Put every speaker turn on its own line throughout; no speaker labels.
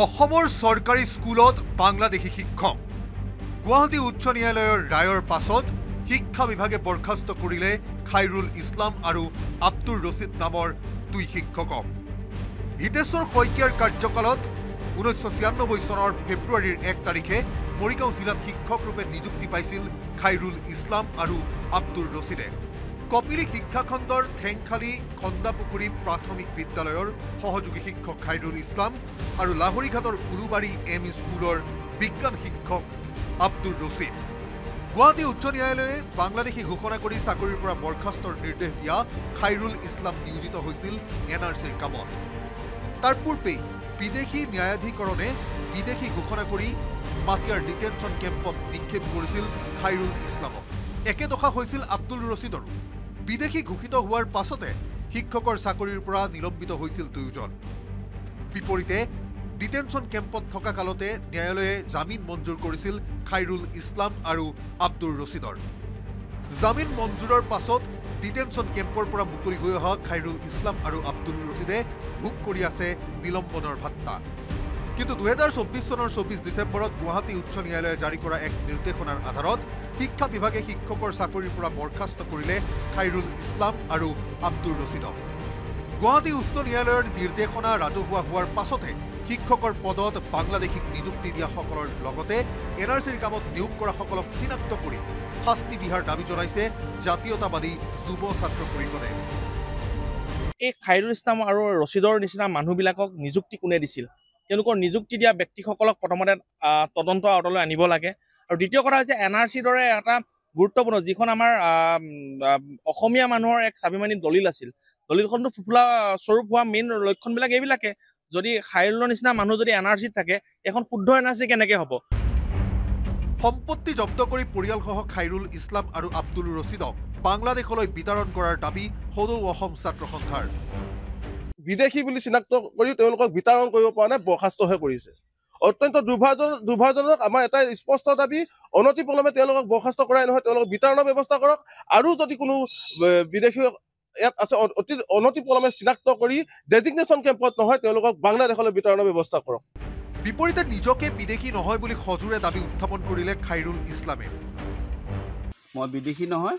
অসমৰ চৰকাৰী স্কুলত বাংলাদেশী শিক্ষক গুৱাহাটী উচ্চ ন্যায়ালয়ৰ ৰায়ৰ পাছত শিক্ষা বিভাগে বৰখাস্ত কৰিলে খাইৰুল ইছলাম আৰু আব্দুৰ ৰছিদ নামৰ দুই শিক্ষকক। হিতেশ্বৰ শইকীয়াৰ কাৰ্যকালত 1996 চনৰ ফেব্ৰুৱাৰীৰ 1 তাৰিখে মৰিগাঁও জিলাত শিক্ষক ৰূপে নিযুক্তি পাইছিল খাইৰুল ইছলাম আৰু আব্দুৰ ৰছিদে। কপিলী শিক্ষাখণ্ডৰ ঠেংখালী খন্দাপুখুৰী প্ৰাথমিক বিদ্যালয়ৰ সহযোগী শিক্ষক খাইৰুল ইছলাম আৰু লাহৰীঘাটৰ উলুবাৰী এম স্কুলৰ বিজ্ঞান শিক্ষক আব্দুৰ ৰছিদ। গুৱাহাটী উচ্চ ন্যায়ালয়ে বাংলাদেশী ঘোষণা কৰি চাকৰিৰ পৰা বৰখাস্তৰ নিৰ্দেশ দিয়া খাইৰুল ইছলাম নিয়োজিত হৈছিল NRCৰ কামত। তাৰ পূৰ্বে বিদেশী ন্যায়াধিকৰণে বিদেশী ঘোষণা কৰি মাটিয়াৰ ডিটেনশ্যন কেম্পত নিক্ষেপ কৰিছিল খাইৰুল ইছলামক। একে দশা হৈছিল আব্দুল ৰছিদৰো। বিদেশী ঘোষিত হোৱাৰ পাছতে শিক্ষকৰ চাকৰিৰ পৰা নিলম্বিত হৈছিল দুয়োজন। বিপৰীতে ডিটেনশ্যন কেম্পত থকা কালতে ন্যায়ালয়ে জামিন মঞ্জুৰ কৰিছিল খাইৰুল ইছলাম আৰু আব্দুৰ ৰছিদৰ। জামিন মঞ্জুৰৰ পাছত ডিটেনশ্যন কেম্পৰ পৰা মুকলি হৈ অহা খাইৰুল ইছলাম আৰু আব্দুল ৰছিদে ভোগ কৰি আছে নিলম্বনৰ ভাত্তা। কিন্তু 2024 চনৰ 24 ডিচেম্বৰত গুৱাহাটী উচ্চ ন্যায়ালয়ে জাৰি কৰা এক নিৰ্দেশনাৰ আধাৰত শিক্ষা বিভাগে শিক্ষকৰ চাকৰিৰ পৰা বৰখাস্ত কৰিলে খাইৰুল ইছলাম আৰু আব্দুৰ ৰছিদক। গুৱাহাটী উচ্চ ন্যায়ালয়ৰ নিৰ্দেশনা ৰাজহুৱা হোৱাৰ পাছতে শিক্ষকৰ পদত বাংলাদেশীক নিযুক্তি দিয়াসকলৰ লগতে NRCৰ কামত নিয়োগ কৰাসকলক চিনাক্ত কৰি শাস্তি বিহাৰ দাবী জনাইছে জাতীয়তাবাদী যুৱ ছাত্ৰ পৰিষদে।
এই খাইৰুল ইছলাম আৰু ৰছিদৰ নিচিনা মানুহবিলাকক নিযুক্তি কোনে দিছিল? তেওঁলোকৰ নিযুক্তি দিয়া ব্যক্তিসকলক প্ৰথমতে তদন্ত আওতালৈ আনিব লাগে। আৰু দ্বিতীয় কথা হৈছে NRCৰ দৰে এটা গুৰুত্বপূৰ্ণ যিখন আমাৰ অসমীয়া মানুহৰ এক স্বাভিমানী দলিল আছিল, দলিলখনটো ফুফুলা স্বৰূপ হোৱা মেইন লক্ষণবিলাক এইবিলাকে। যদি খাইৰুলৰ নিচিনা মানুহ যদি NRCত থাকে, এখন শুদ্ধ NRC কেনেকৈ হ'ব?
সম্পত্তি জব্দ কৰি পৰিয়ালসহ খাইৰুল ইছলাম আৰু আব্দুল ৰছিদক বাংলাদেশলৈ বিতৰণ কৰাৰ দাবী সদৌ অসম ছাত্ৰ সন্থাৰ।
বিদেশী বুলি চিনাক্ত কৰি তেওঁলোকক বিতৰণ কৰিব পৰা নাই, বৰখাস্তহে কৰিছে। অত্যন্ত দুৰ্ভাগ্যজনক। আমাৰ এটা স্পষ্ট দাবী, অনতিপলমে তেওঁলোকক বৰখাস্ত কৰাই নহয়, তেওঁলোকক বিতৰণৰ ব্যৱস্থা কৰক। আৰু যদি কোনো বিদেশী ইয়াত আছে, অনতিপলমে চিনাক্ত কৰি ডেজিগনেশ্যন কেম্পত নহয়, তেওঁলোকক বাংলাদেশলৈ বিতৰণৰ ব্যৱস্থা কৰক।
বিপৰীতে নিজকে বিদেশী নহয় বুলি সজোৰে দাবী উত্থাপন কৰিলে খাইৰুল ইছলামে।
মই বিদেশী নহয়,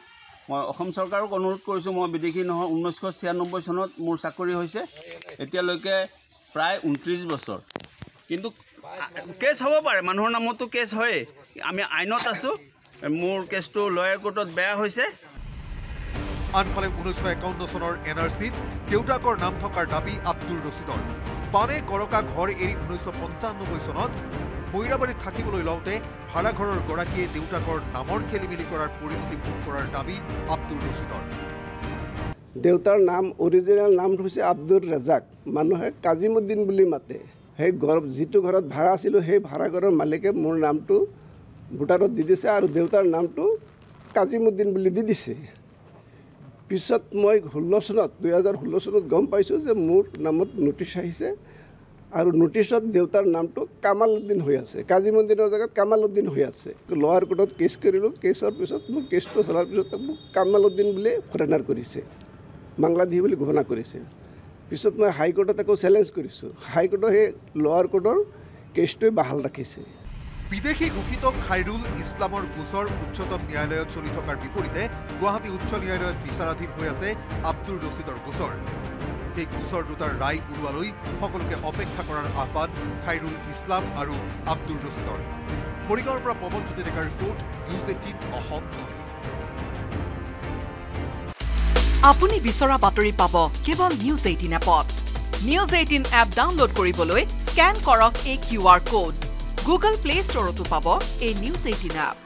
মই অসম চৰকাৰক অনুৰোধ কৰিছোঁ, মই বিদেশী নহয়। 1996 চনত মোৰ চাকৰি হৈছে, এতিয়ালৈকে প্ৰায় 29 বছৰ। কিন্তু কেছ হ'ব পাৰে, মানুহৰ নামতো কেছ হয়, আমি আইনত আছোঁ। মোৰ কেছটো লয়াৰ কোৰ্টত বেয়া হৈছে।
আনফালে 1951 চনৰ NRCত দেউতাকৰ নাম থকাৰ দাবী আব্দুৰ ৰছিদৰ। পানে গৰকা ঘৰ এৰি 1995 চনত মৈৰাবাৰীত থাকিবলৈ লওঁতে ভাড়াঘৰৰ গৰাকীয়ে দেউতাকৰ নামৰ খেলিমেলি কৰাৰ পৰিণতি ভোগ কৰাৰ দাবী আব্দুৰ ৰছিদৰ।
দেউতাৰ নাম অৰিজিনেল নাম হৈছে আব্দুৰ ৰাজাক, মানুহে কাজিমুদ্দিন বুলি মাতে। সেই ঘৰ যিটো ঘৰত ভাড়া আছিলোঁ, সেই ভাড়াঘৰৰ মালিকে মোৰ নামটো ভোটাৰত দি দিছে আৰু দেউতাৰ নামটো কাজিমুদ্দিন বুলি দি দিছে। পিছত মই 2016 চনত গম পাইছোঁ যে মোৰ নামত নটিচ আহিছে আৰু নটিচত দেউতাৰ নামটো কামাল উদ্দিন হৈ আছে, কাজিমুদ্দিনৰ জেগাত কামাল উদ্দিন হৈ আছে। লোৱাৰ কোৰ্টত কেছ কৰিলোঁ, কেছৰ পিছত মোৰ কেছটো চলাৰ পিছত মোক কামাল উদ্দিন বুলি ফৰেনাৰ কৰিছে, বাংলাদেশী বুলি ঘোষণা কৰিছে। পিছত মই হাইকোৰ্টত আকৌ চেলেঞ্জ কৰিছোঁ, হাইকোৰ্টে সেই লোৱাৰ কোৰ্টৰ কেছটোৱে বাহাল ৰাখিছে।
বিদেশী ঘোষিত খাইৰুল ইছলামৰ গোচৰ উচ্চতম ন্যায়ালয়ত চলি থকাৰ বিপৰীতে গুৱাহাটী উচ্চ ন্যায়ালয়ত বিচাৰাধীন হৈ আছে আব্দুৰ ৰছিদৰ গোচৰ। এই গোচৰ দুটাৰ ৰায় ওলোৱালৈ সকলোকে অপেক্ষা কৰাৰ আহ্বান খাইৰুল ইছলাম আৰু আব্দুৰ ৰছিদৰ। মৰিগাঁৱৰ পৰা পৱনজ্যোতি ডেকাৰ ৰিপৰ্ট, নিউজ 18 অসম।
আপুনি বিচৰা বাতৰি পাব কেৱল নিউজ 18 এপত। নিউজ 18 এপ ডাউনলোড কৰিবলৈ স্কেন কৰক এই QR কোড। গুগল প্লে ষ্টৰতো পাব এই নিউজ 18 এপ।